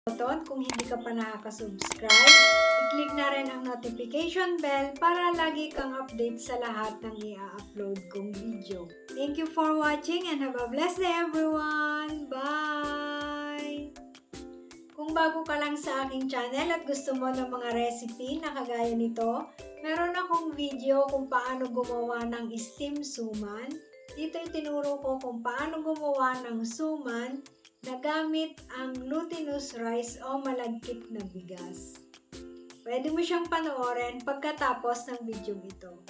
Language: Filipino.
button kung hindi ka pa nakaka-subscribe. I-click na rin ang notification bell para lagi kang update sa lahat ng i-upload kong video. Thank you for watching and have a blessed day everyone! Bye! Kung bago ka lang sa aking channel at gusto mo ng mga recipe na kagaya nito, meron akong video kung paano gumawa ng steamed suman. Dito itinuro ko kung paano gumawa ng suman na gamit ang glutinous rice o malagkit na bigas. Pwede mo siyang panoorin pagkatapos ng video ito.